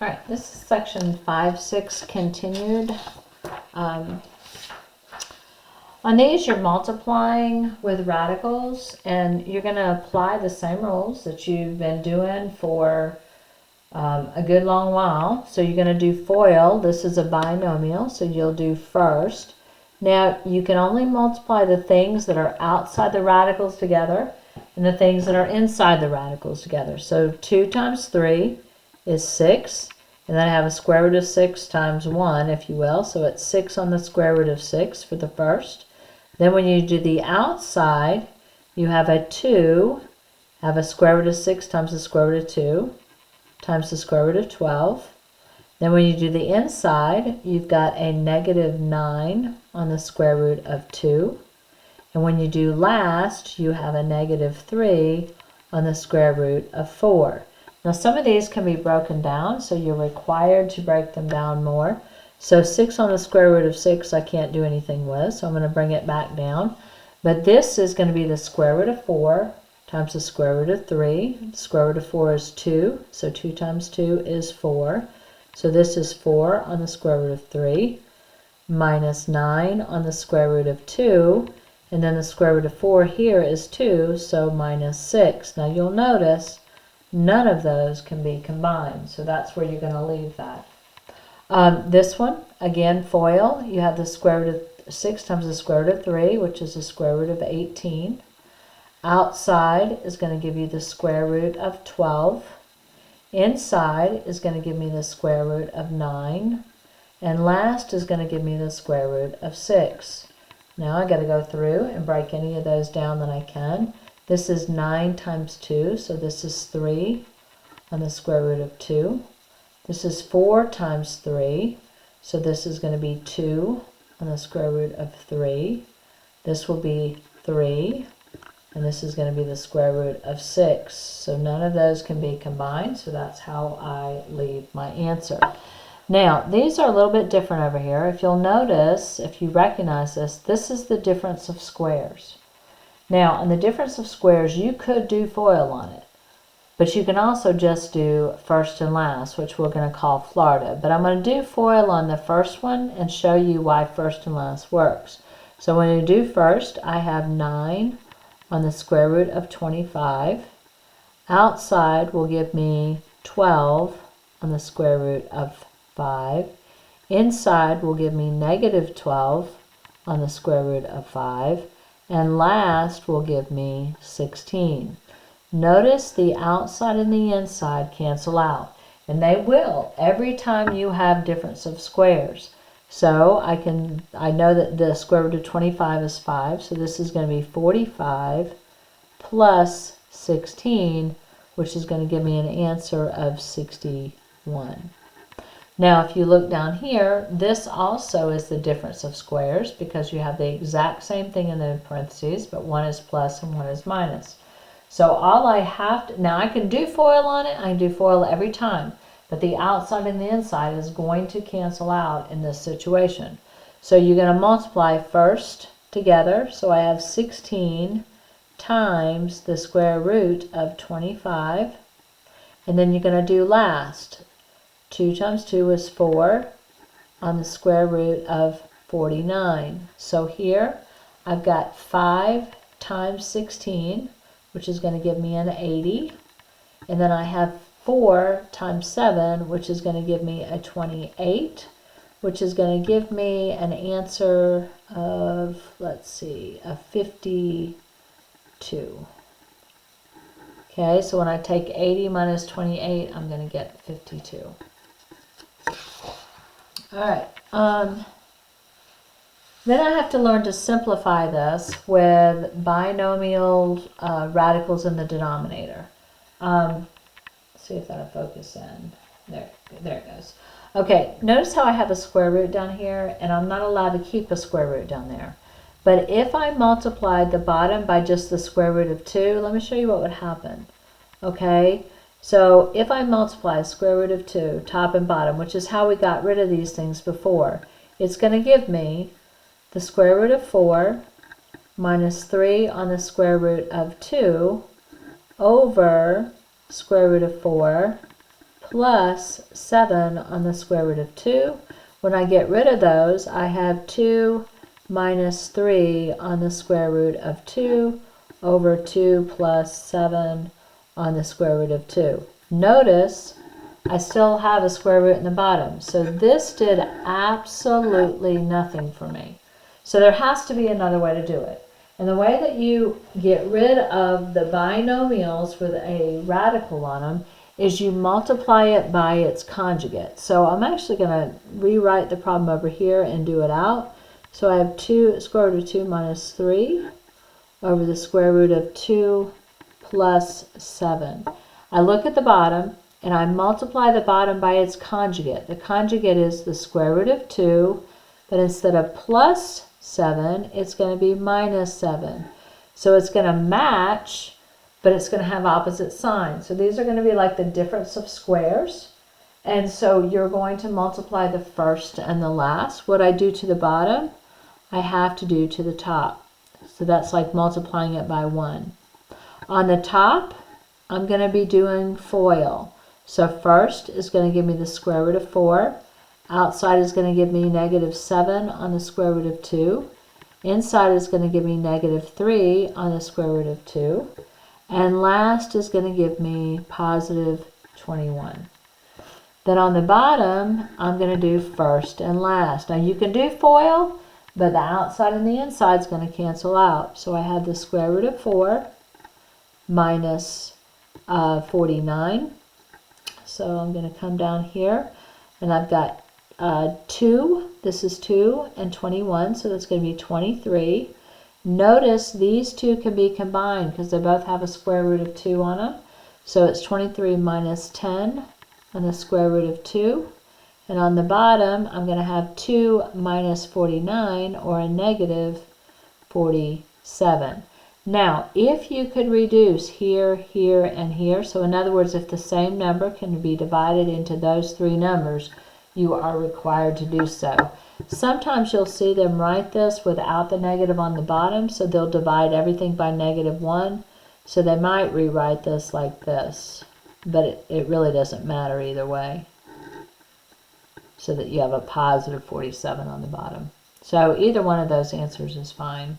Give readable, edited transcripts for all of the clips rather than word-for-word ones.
All right, this is section 5-6 continued. On these, you're multiplying with radicals, and you're going to apply the same rules that you've been doing for a good long while. So you're going to do FOIL. This is a binomial, so you'll do first. Now, you can only multiply the things that are outside the radicals together and the things that are inside the radicals together. So 2 times 3 is 6. And then I have a square root of 6 times 1, if you will. So it's 6 on the square root of 6 for the first. Then when you do the outside, you have a 2, have a square root of 6 times the square root of 2, times the square root of 12. Then when you do the inside, you've got a negative 9 on the square root of 2. And when you do last, you have a negative 3 on the square root of 4. Now some of these can be broken down, so you're required to break them down more. So 6 on the square root of 6 I can't do anything with, so I'm going to bring it back down. But this is going to be the square root of 4 times the square root of 3. The square root of 4 is 2, so 2 times 2 is 4. So this is 4 on the square root of 3 minus 9 on the square root of 2. And then the square root of 4 here is 2, so minus 6. Now you'll notice none of those can be combined, so that's where you're going to leave that. This one, again, FOIL, you have the square root of 6 times the square root of 3, which is the square root of 18. Outside is going to give you the square root of 12. Inside is going to give me the square root of 9. And last is going to give me the square root of 6. Now I got to go through and break any of those down that I can. This is 9 times 2, so this is 3 on the square root of 2. This is 4 times 3, so this is going to be 2 on the square root of 3. This will be 3, and this is going to be the square root of 6. So none of those can be combined, so that's how I leave my answer. Now, these are a little bit different over here. If you'll notice, if you recognize this, this is the difference of squares. Now, on the difference of squares, you could do FOIL on it, but you can also just do first and last, which we're going to call Florida. But I'm going to do FOIL on the first one and show you why first and last works. So when you do first, I have 9 on the square root of 25. Outside will give me 12 on the square root of 5. Inside will give me negative 12 on the square root of 5. And last will give me 16. Notice the outside and the inside cancel out. And they will every time you have difference of squares. So I know that the square root of 25 is 5. So this is going to be 45 plus 16, which is going to give me an answer of 61. Now, if you look down here, this also is the difference of squares because you have the exact same thing in the parentheses, but one is plus and one is minus. So all I have to, now I can do FOIL on it, I can do FOIL every time, but the outside and the inside is going to cancel out in this situation. So you're going to multiply first together, so I have 16 times the square root of 25, and then you're going to do last. 2 times 2 is 4 on the square root of 49. So here I've got 5 times 16, which is going to give me an 80. And then I have 4 times 7, which is going to give me a 28, which is going to give me an answer of, let's see, a 52. Okay, so when I take 80 minus 28, I'm going to get 52. Alright, then I have to learn to simplify this with binomial radicals in the denominator. See if that'll focus in. There it goes. Okay, notice how I have a square root down here, and I'm not allowed to keep a square root down there. But if I multiplied the bottom by just the square root of 2, let me show you what would happen. Okay, so if I multiply square root of 2, top and bottom, which is how we got rid of these things before, it's going to give me the square root of 4 minus 3 on the square root of 2 over square root of 4 plus 7 on the square root of 2. When I get rid of those, I have 2 minus 3 on the square root of 2 over 2 plus 7 on the square root of 2. Notice I still have a square root in the bottom. So this did absolutely nothing for me. So there has to be another way to do it. And the way that you get rid of the binomials with a radical on them is you multiply it by its conjugate. So I'm actually going to rewrite the problem over here and do it out. So I have 2 square root of 2 minus 3 over the square root of 2 plus 7. I look at the bottom and I multiply the bottom by its conjugate. The conjugate is the square root of 2, but instead of plus 7, it's going to be minus 7. So it's going to match, but it's going to have opposite signs. So these are going to be like the difference of squares. And so you're going to multiply the first and the last. What I do to the bottom, I have to do to the top. So that's like multiplying it by 1. On the top, I'm going to be doing FOIL. So first is going to give me the square root of 4. Outside is going to give me negative 7 on the square root of 2. Inside is going to give me negative 3 on the square root of 2. And last is going to give me positive 21. Then on the bottom, I'm going to do first and last. Now you can do FOIL, but the outside and the inside is going to cancel out. So I have the square root of 4 minus 49. So I'm going to come down here, and I've got 2, this is 2, and 21, so that's going to be 23. Notice these two can be combined because they both have a square root of 2 on them. So it's 23 minus 10 on the square root of 2. And on the bottom, I'm going to have 2 minus 49, or a negative 47. Now, if you could reduce here, here, and here, so in other words, if the same number can be divided into those 3 numbers, you are required to do so. Sometimes you'll see them write this without the negative on the bottom, so they'll divide everything by negative 1. So they might rewrite this like this, but it really doesn't matter either way. So that you have a positive 47 on the bottom. So either one of those answers is fine.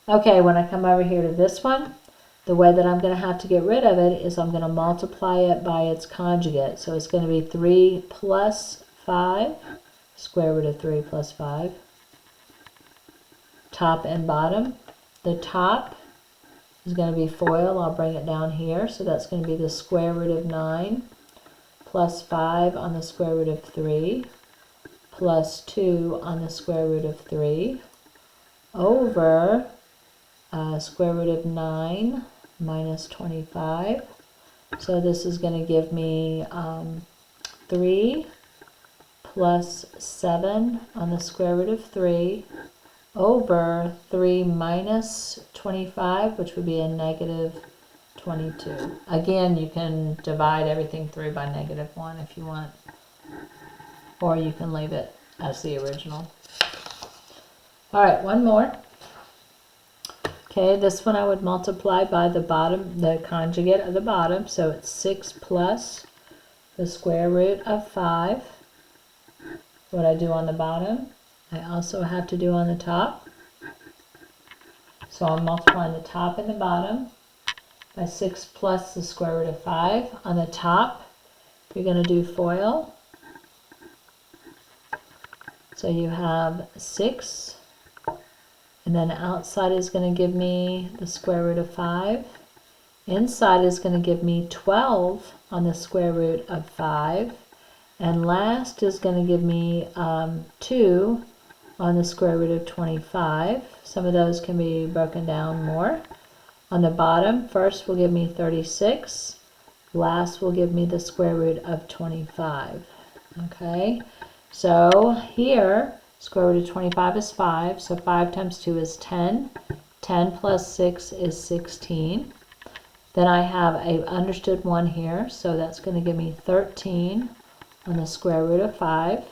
Okay, when I come over here to this one, the way that I'm going to have to get rid of it is I'm going to multiply it by its conjugate. So it's going to be 3 plus 5, square root of 3 plus 5, top and bottom. The top is going to be FOIL. I'll bring it down here. So that's going to be the square root of 9 plus 5 on the square root of 3 plus 2 on the square root of 3 over square root of 9 minus 25. So this is going to give me 3 plus 7 on the square root of 3 over 3 minus 25, which would be a negative 22. Again, you can divide everything through by negative 1 if you want, or you can leave it as the original. All right, one more. Okay, this one I would multiply by the bottom, the conjugate of the bottom, so it's 6 plus the square root of 5. What I do on the bottom, I also have to do on the top. So I'm multiplying the top and the bottom by 6 plus the square root of 5. On the top, you're going to do FOIL. So you have 6, and then outside is going to give me the square root of 5. Inside is going to give me 12 on the square root of 5. And last is going to give me 2 on the square root of 25. Some of those can be broken down more. On the bottom, first will give me 36. Last will give me the square root of 25. Okay, so here, square root of 25 is 5, so 5 times 2 is 10. 10 plus 6 is 16. Then I have a understood 1 here, so that's going to give me 13 on the square root of 5.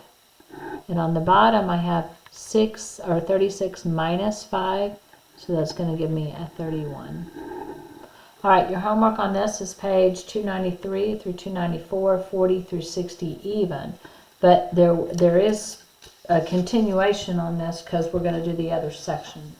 And on the bottom I have 36 minus 5, so that's going to give me a 31. All right, your homework on this is page 293 through 294, 40 through 60 even. But there is a continuation on this because we're going to do the other section